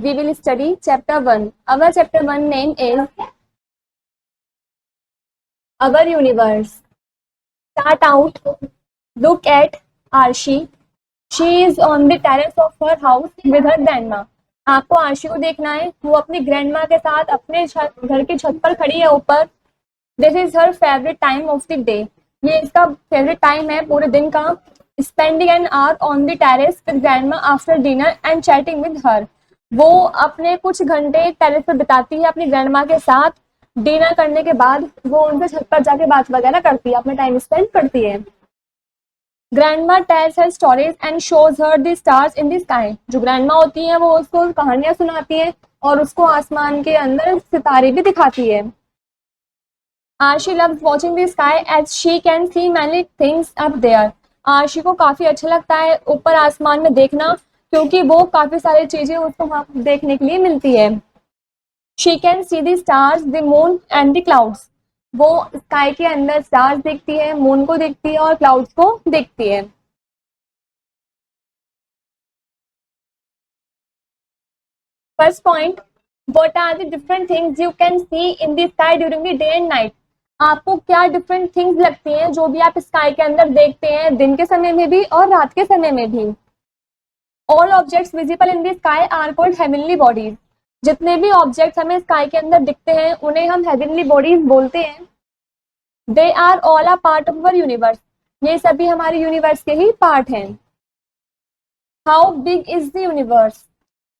we will study chapter 1. Our chapter 1 name is Our Universe. Start out. Look at Arshi. She is on the terrace of her house with her grandma. आपको आरशी को देखना है, वो अपनी grandma के साथ अपने घर की छत पर खड़ी है ऊपर. This is her favourite time of the day. ये इसका फेवरेट टाइम है पूरे दिन का. Spending an hour on the terrace with grandma after dinner and chatting with her. वो अपने कुछ घंटे टेरेस पर बिताती है अपनी ग्रैंडमा के साथ. डिनर करने के बाद वो उनके छत पर जाके बात वगैरह करती है, अपना टाइम स्पेंड करती है. Grandma tells her stories and shows her the stars in the sky. जो ग्रैंडमा होती हैं वो उसको कहानियां सुनाती हैं और उसको आसमान के अंदर सितारे भी दिखाती है. Aarshi loves watching the sky as she can see many things up there. Aarshi को काफी अच्छा लगता है ऊपर आसमान में देखना, क्योंकि वो काफी सारी चीजें उसको वहां देखने के लिए मिलती है. She can see the stars, the moon and the clouds. वो स्काई के अंदर स्टार्स देखती है, मून को देखती है और क्लाउड्स को देखती है. First point, what are the different things you can see in the sky during the day and night. आपको क्या डिफरेंट थिंग्स लगती हैं जो भी आप स्काई के अंदर देखते हैं, दिन के समय में भी और रात के समय में भी. All objects visible in the sky are called heavenly bodies. जितने भी ऑब्जेक्ट्स हमें स्काई के अंदर दिखते हैं उन्हें हम हेवनली बॉडीज बोलते हैं. They are all a part of our universe. ये सभी हमारे यूनिवर्स के ही पार्ट हैं. How big is the universe.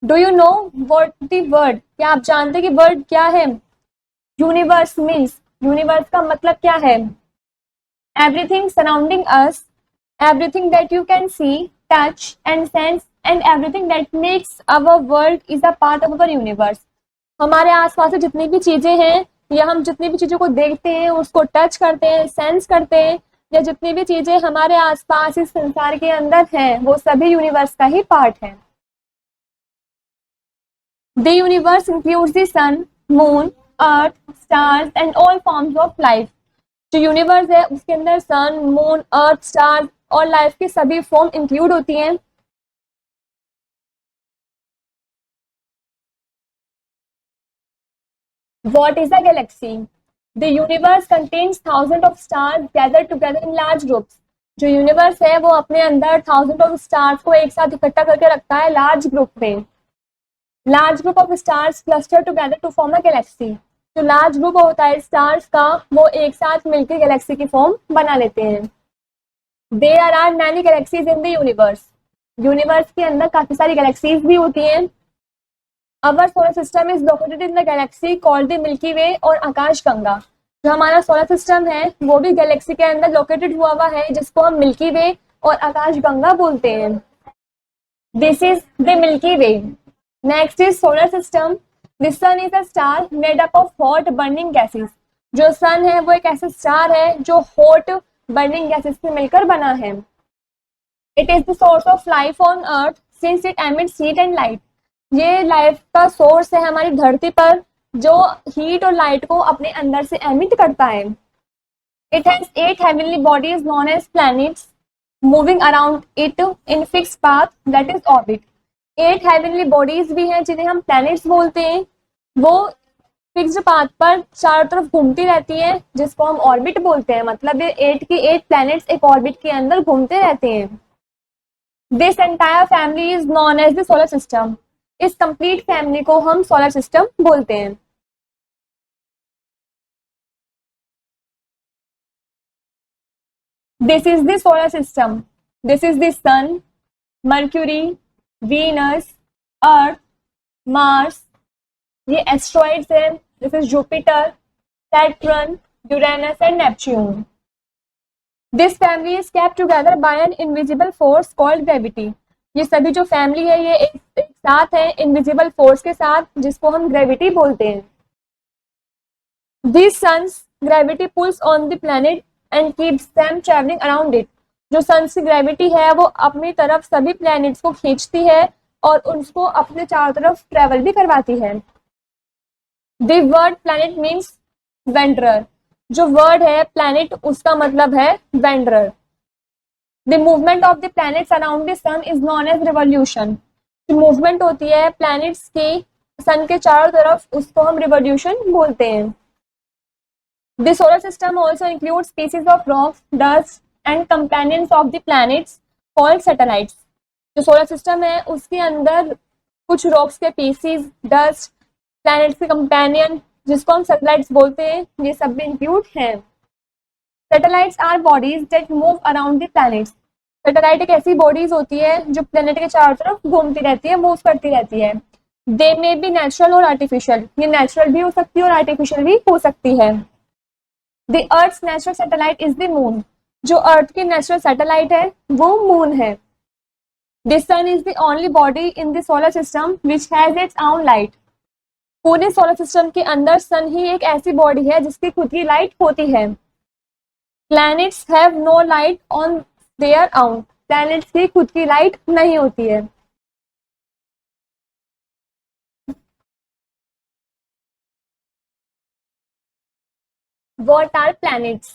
Do you know what the word. क्या आप जानते हैं कि वर्ड क्या है. यूनिवर्स मीन्स, यूनिवर्स का मतलब क्या है. Everything surrounding us, everything that you can C, touch and sense and everything that makes our world is a part of our universe. हमारे आसपास से जितनी भी चीजें हैं या हम जितनी भी चीजों को देखते हैं, उसको टच करते हैं, सेंस करते हैं, या जितनी भी चीजें हमारे आसपास इस संसार के अंदर हैं, वो सभी यूनिवर्स का ही पार्ट है. The universe includes the sun, moon, earth, stars and all forms of life. जो यूनिवर्स है उसके अंदर सन, मून, अर्थ, स्टार्स और लाइफ की सभी फॉर्म इंक्लूड होती हैं. What is a galaxy? The universe contains thousands of stars gathered together in large groups. जो यूनिवर्स है वो अपने अंदर थाउजेंड ऑफ स्टार्स को एक साथ इकट्ठा करके रखता है लार्ज ग्रुप में. Large group of stars cluster together to form a galaxy. जो लार्ज ग्रुप होता है स्टार्स का वो एक साथ मिलकर गैलेक्सी की फॉर्म बना लेते हैं. There are many galaxies in the universe. Universe के अंदर काफी सारी गैलेक्सीज भी होती हैं. Our solar system is located in the galaxy called the Milky Way और आकाश गंगा. जो हमारा सोलर सिस्टम है वो भी गैलेक्सी के अंदर लोकेटेड हुआ हुआ है, जिसको हम मिल्की वे और आकाश गंगा बोलते हैं. This is the milky way. Next is solar system. The sun is a star made up of hot burning gases. जो सन है वो एक ऐसा स्टार है जो हॉट बर्निंग गैसेस से मिलकर बना है. It is the source of life on earth since it emits heat and light. ये लाइफ का सोर्स है हमारी धरती पर, जो हीट और लाइट को अपने अंदर से एमिट करता है. It has 8 heavenly bodies known as planets moving around it in fix path that is orbit. 8 heavenly bodies भी हैं जिन्हें हम प्लैनेट्स बोलते हैं. वो फिक्स्ड पाथ पर चारों तरफ घूमती रहती है, जिसको हम ऑर्बिट बोलते हैं. मतलब ये 8 की 8 प्लैनेट्स एक ऑर्बिट के अंदर घूमते रहते हैं. This entire family is known as the solar system. इस कंप्लीट फैमिली को हम सोलर सिस्टम बोलते हैं. This is the solar system. This is the sun, Mercury, Venus, Earth, Mars. ये एस्ट्रॉइड्स हैं. This is Jupiter, Saturn, Uranus and Neptune. This family is kept together by an invisible force called gravity. ये सभी जो family है ये एक साथ है इनविजिबल फोर्स के साथ, जिसको हम ग्रेविटी बोलते हैं. This sun's gravity pulls on the planet and keeps them travelling around it. जो सन की ग्रेविटी है वो अपनी तरफ सभी प्लैनेट्स को खींचती है और उसको अपने चारों तरफ ट्रेवल भी करवाती है. The word planet means wanderer. जो वर्ड है प्लैनेट उसका मतलब है wanderer. The movement of the planets around the sun is known as revolution. जो मूवमेंट होती है प्लैनेट्स की सन के चारों तरफ, उसको हम रिवोल्यूशन बोलते हैं। The solar system also include species of rocks, dust and companions of the planets called satellites. जो सोलर सिस्टम है उसके अंदर कुछ रॉक्स के पीसीज, डस्ट, प्लैनेट्स के कंपेनियन जिसको हम सैटेलाइट्स बोलते हैं, ये सब भी इंक्लूड हैं। Satellites are bodies that move around the planets. Satellite एक ऐसी बॉडीज होती है जो प्लेनेट के चारों तरफ घूमती रहती है, मूव करती रहती है। दे में बी नेचुरल और आर्टिफिशियल, ये नेचुरल भी हो सकती है और आर्टिफिशियल भी हो सकती है। The earth natural satellite is the moon. जो अर्थ की नेचुरल सैटेलाइट है वो मून है। The sun is the only body in the solar system which has its own light. पूरे सोलर सिस्टम के अंदर सन ही एक ऐसी बॉडी है जिसकी खुद की लाइट होती है। Planets have no light on their own. Planets की खुद की लाइट नहीं होती है। What are planets?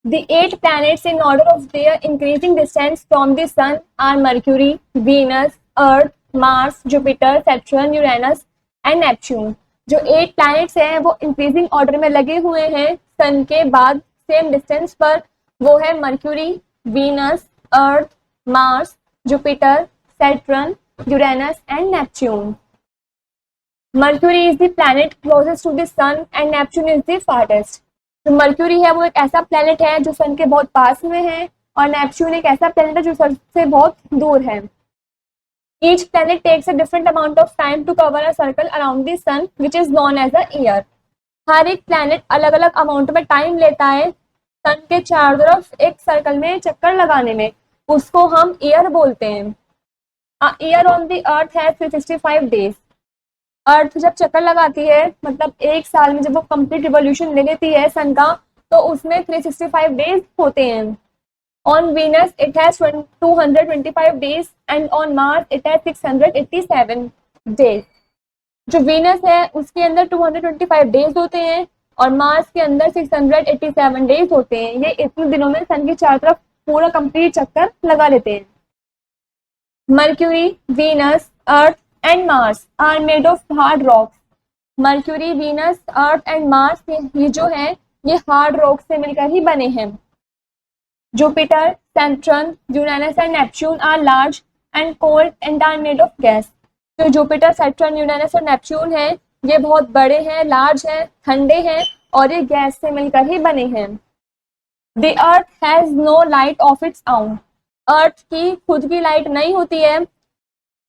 The 8 planets in order of their increasing distance from the sun are Mercury, Venus, Earth, Mars, Jupiter, Saturn, Uranus and Neptune. जो 8 planets हैं वो increasing order में लगे हुए हैं सन के बाद सेम डिस्टेंस पर। वो है Mercury, Venus, Earth, Mars, Jupiter, Saturn, Uranus and Neptune. Mercury is the planet closest to the sun and Neptune is the farthest. जो मर्क्यूरी है वो एक ऐसा प्लेनेट है जो सन के बहुत पास में है, और नेपच्यून एक ऐसा प्लेनेट है जो सन से बहुत दूर है। Each planet takes a different amount of time to cover a circle around the sun which is known as a year. हर एक प्लेनेट अलग अलग अमाउंट में टाइम लेता है सन के चारों तरफ एक सर्कल में चक्कर लगाने में, उसको हम ईयर बोलते हैं। ईयर ऑन द अर्थ है 365 डेज। अर्थ जब चक्कर लगाती है, मतलब एक साल में जब वो कंप्लीट रिवॉल्यूशन ले लेती है सन का, तो उसमें 365 डेज होते हैं। On Venus it has 225 days and on Mars it has 687 days. जो वीनस है उसके अंदर 225 डेज होते हैं और मार्स के अंदर 687 डेज होते हैं। ये इतने दिनों में सन की चारों तरफ पूरा कंप्लीट चक्कर लगा लेते हैं। Mercury, Venus, Earth and Mars are made of hard rocks. Mercury, Venus, Earth and Mars ये जो है ये हार्ड रॉक से मिलकर ही बने हैं। Jupiter, Saturn, Uranus and Neptune are large and cold and are made of gas. जो जुपिटर, सैटर्न, यूरेनस और नेपच्यून है ये बहुत बड़े हैं, लार्ज हैं, ठंडे हैं और ये गैस से मिलकर ही बने हैं। The earth has no light of its own. Earth की खुद की लाइट नहीं होती है।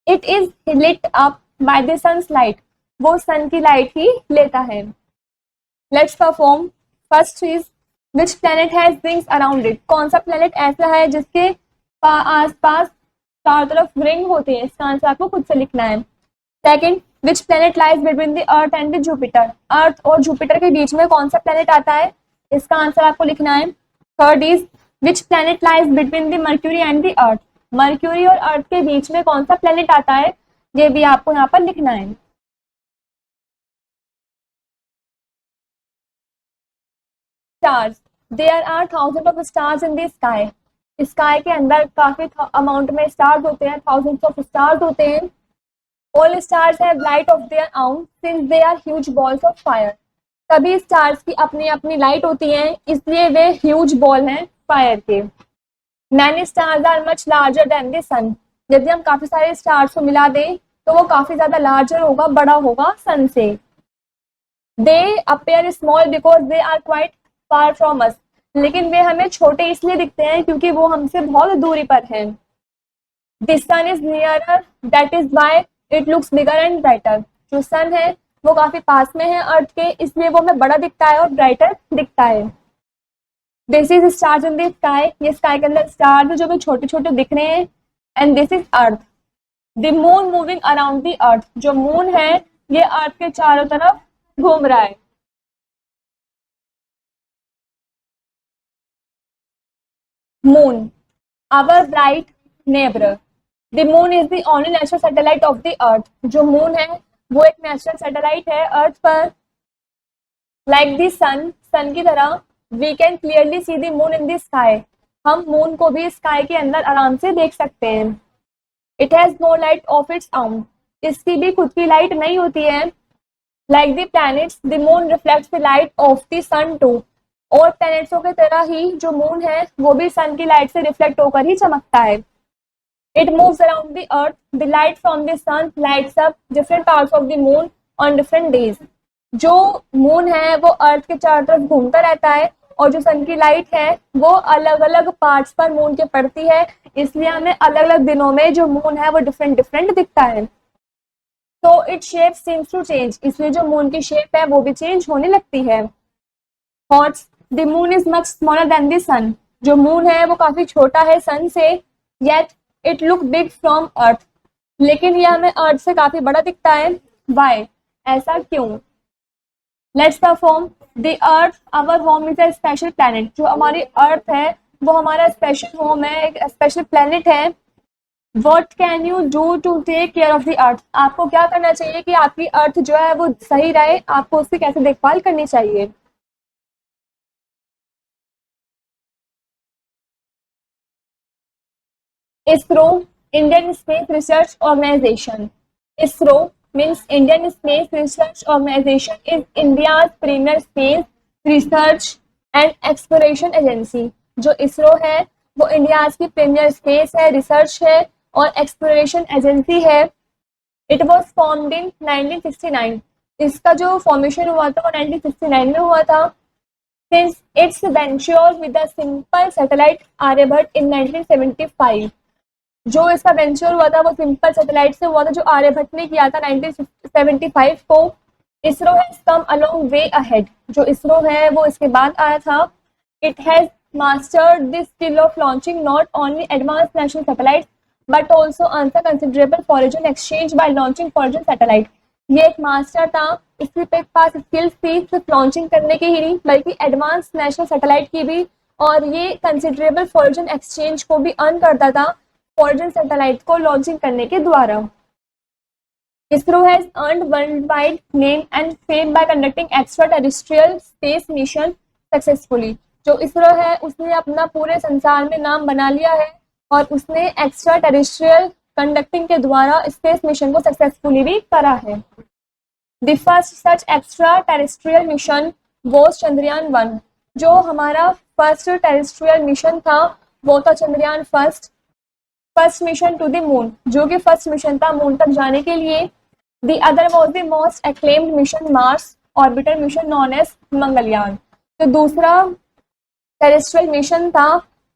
It is lit up by the sun's light. वो सन की लाइट ही लेता है। Let's perform. First is which planet has rings around it. कौन सा प्लेनेट ऐसा है जिसके आसपास चारों तरफ रिंग होते हैं, इसका आंसर आपको खुद से लिखना है। Second, which planet lies between the earth and the Jupiter. Earth और जुपिटर के बीच में कौन सा प्लेनेट आता है, इसका आंसर आपको लिखना है। Third is which planet lies between the mercury and the earth. Mercury और अर्थ के बीच में कौन सा प्लेनेट आता है, ये भी आपको यहाँ पर लिखना है। Stars, there are thousand of stars in the sky. Sky के अंदर काफी अमाउंट में स्टार्स होते हैं, थाउजेंड्स ऑफ स्टार्स होते हैं। All stars have light of their own since they are huge balls of fire. सभी स्टार्स की अपनी अपनी लाइट होती है, इसलिए वे ह्यूज बॉल हैं फायर के। Many stars are much larger than the sun. यदि हम काफी सारे स्टार्स को मिला दें तो वो काफी ज्यादा लार्जर होगा, बड़ा होगा सन से। They appear small because they are quite far from us. लेकिन वे हमें छोटे इसलिए दिखते हैं क्योंकि वो हमसे बहुत दूरी पर हैं। The sun is nearer that is why it looks bigger and brighter. जो सन है वो काफी पास में है अर्थ के, इसलिए वो हमें बड़ा दिखता है और ब्राइटर दिखता है। This is stars in the sky. ये स्काई के अंदर स्टार्स है जो भी छोटे छोटे दिख रहे हैं। And this is earth. The moon moving around the earth. जो मून है ये अर्थ के चारों तरफ घूम रहा है। Moon, our bright neighbour. The moon is the only natural satellite of the earth. जो मून है वो एक नेचुरल सैटेलाइट है अर्थ पर। लाइक द सन, सन की तरह we can clearly see the moon in the sky. हम मून को भी स्काई के अंदर आराम से देख सकते हैं। It has no light of its own, इसकी भी खुद की लाइट नहीं होती है। Like the planets the moon reflects the light of the sun too, और प्लैनेट्सों की तरह ही जो मून है वो भी सन की लाइट से रिफ्लेक्ट होकर ही चमकता है। It moves around the earth, the light from the sun lights up different parts of the moon on different days. जो मून है वो अर्थ के चारों तरफ घूमता रहता है, और जो सन की लाइट है वो अलग अलग पार्ट्स पर मून के पड़ती है, इसलिए हमें अलग अलग दिनों में जो मून है वो डिफरेंट डिफरेंट दिखता है। तो it shape seems to change, इसलिए जो मून की शेप है वो भी चेंज होने लगती है। Thoughts the moon is much smaller than the sun, जो मून है वो काफी छोटा है सन से, yet it look big from earth, लेकिन ये हमें अर्थ से काफी बड़ा दिखता है। वाई, ऐसा क्यों? Let's perform the earth our home is a special planet, जो हमारी अर्थ है वो हमारा स्पेशल होम है, एक स्पेशल प्लैनेट है। What can you do to take care of the earth? आपको क्या करना चाहिए कि आपकी अर्थ जो है वो सही रहे, आपको उसकी कैसे देखभाल करनी चाहिए? ISRO, Indian Space Research Organization. ISRO means Indian Space Research Organization is India's premier space research and exploration agency. जो ISRO है वो इंडिया की प्रीमियर स्पेस है, रिसर्च है और एक्सप्लोरेशन एजेंसी है। इट वॉज फॉर्म्ड इन 1969, इसका जो फॉर्मेशन हुआ था वो 1969 में हुआ था। Since its venture with the simple satellite Aryabhata in 1975, जो इसका वेंचर हुआ था वो सिंपल सैटेलाइट से हुआ था जो आर्यभट्ट ने किया था 1975 को। ISRO has come along way ahead, जो इसरो है वो इसके बाद आया था। It has mastered the skill of launching not only advanced national satellites but also answer considerable foreign exchange by launching foreign satellite। ये एक मास्टर था, इसके पास स्किल्स थी सिर्फ लॉन्चिंग करने की ही नहीं बल्कि एडवांस नेशनल सैटेलाइट की भी, और ये कंसिडरेबल फॉरेन एक्सचेंज को भी अर्न करता था फॉरेन सैटेलाइट को लॉन्चिंग करने के द्वारा। ISRO has earned worldwide name and fame by conducting extraterrestrial space mission successfully। जो इसरो है उसने अपना पूरे संसार में नाम बना लिया है और उसने एक्स्ट्रा टेरेस्ट्रियल कंडक्टिंग के द्वारा स्पेस मिशन को सक्सेसफुली भी करा है। The first such extra terrestrial mission was Chandrayaan 1, जो हमारा फर्स्ट टेरेस्ट्रियल मिशन था वो था Chandrayaan first mission to the moon, जो कि फर्स्ट मिशन था मून तक जाने के लिए। The other was the most acclaimed mission Mars orbiter mission known as Mangalyaan. तो दूसरा टेरेस्ट्रियल मिशन था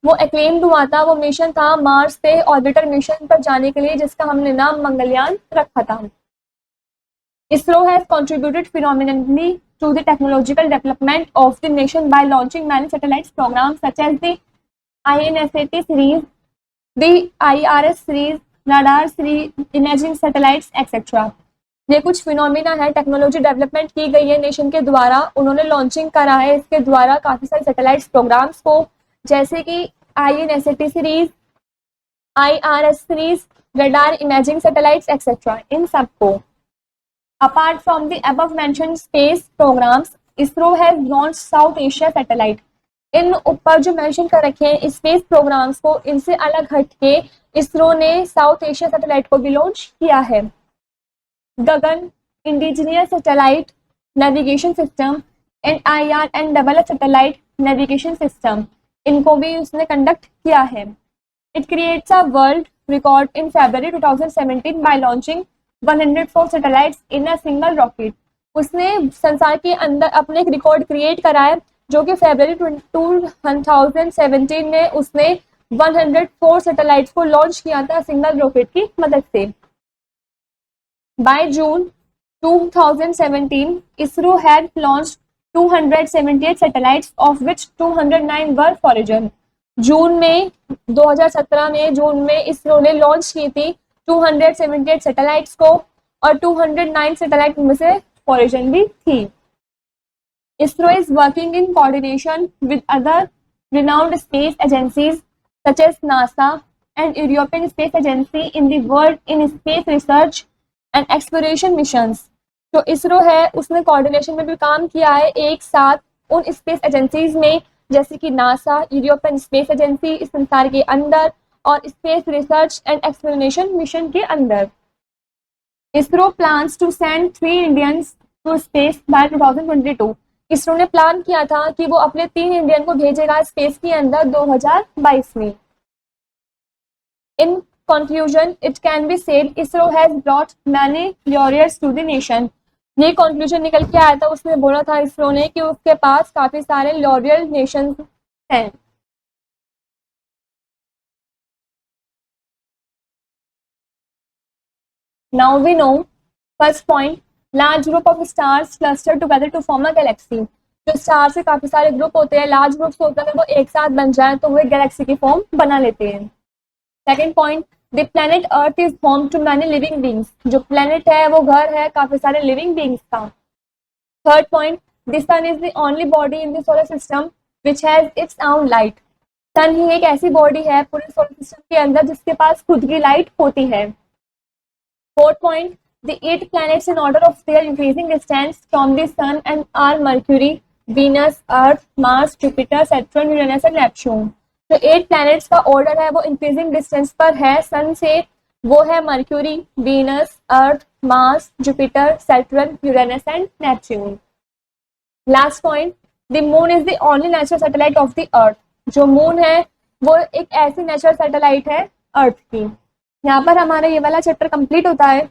वो एक्लेम्ड हुआ था, वो मिशन था मार्स पे ऑर्बिटर मिशन पर जाने के लिए जिसका हमने नाम मंगलयान रखा था। ISRO has contributed phenomenally to the technological development of the nation by launching many satellite programs such as the INSAT series, the IRS series, radar series, imaging satellites, etc. ये कुछ फिनोमिना है, टेक्नोलॉजी डेवलपमेंट की गई है nation के द्वारा, उन्होंने launching करा है इसके द्वारा काफी सारे सैटेलाइट प्रोग्राम्स को, जैसे कि INSAT series, IRS series, radar imaging satellites etcetera, इन सबको। Apart from the above mentioned space programs, ISRO has launched South Asia satellite. इन ऊपर जो मेंशन कर रखे हैं स्पेस प्रोग्राम्स को, इनसे अलग हटके ISRO ने साउथ एशिया सैटेलाइट को भी लॉन्च किया है। Gagan indigenous satellite navigation system, NIR and double satellite navigation system, इनको भी उसने कंडक्ट किया है। It creates a world record in February 2017 by launching 104 satellites in a single rocket. उसने संसार के अंदर अपने एक रिकॉर्ड क्रिएट करा है जो कि February 2017 में उसने 104 सैटेलाइट्स को लॉन्च किया था सिंगल रॉकेट की मदद से। By June 2017, ISRO had launched 278 satellites, of which 209 were foreign। जून में 2017 में जून में इसरो ने लॉन्च की थी 278 सैटेलाइट्स को, और 209 सैटेलाइट में से फॉरेन भी थी। ISRO is working in coordination with other renowned space agencies such as NASA and European Space Agency in the world in space research and exploration missions. जो इसरो है उसने कोऑर्डिनेशन में भी काम किया है एक साथ उन स्पेस एजेंसीज में, जैसे कि नासा, यूरोपियन स्पेस एजेंसी इस संसार के अंदर, और space research and exploration mission के अंदर। ISRO plans to send 3 Indians to space by 2022। ISRO ने प्लान किया था कि वो अपने 3 इंडियन को भेजेगा स्पेस के अंदर 2022 में। In conclusion it can be said ISRO has brought many laurels to the nation. ये कंक्लूजन निकल के आया था, उसने बोला था इसरो ने कि उसके पास काफी सारे लॉरियल नेशन हैं। Now we know first point, large group of stars cluster together to form a galaxy. जो स्टार से काफी सारे ग्रुप होते हैं, लार्ज ग्रुप्स होते हैं, वो एक साथ बन जाए तो वो एक गैलेक्सी की फॉर्म बना लेते हैं। Second point, the planet earth is home to many living beings. जो प्लेनेट है वो घर है काफी सारे लिविंग बींग्स का। Third point, the sun is the only body in the solar system which has its own light. Sun ही एक ऐसी बॉडी है पूरे सोलर सिस्टम के अंदर जिसके पास खुद की लाइट होती है। Fourth point, the 8 planets in order of their increasing distance from the sun and are Mercury, Venus, Earth, Mars, Jupiter, Saturn, Uranus and Neptune। जो 8 planets का order है वो increasing distance पर है sun से, वो है Mercury, Venus, Earth, Mars, Jupiter, Saturn, Uranus and Neptune। Last point, the moon is the only natural satellite of the Earth। जो moon है वो एक ऐसी natural satellite है अर्थ की। यहाँ पर हमारा ये वाला चैप्टर कंप्लीट होता है।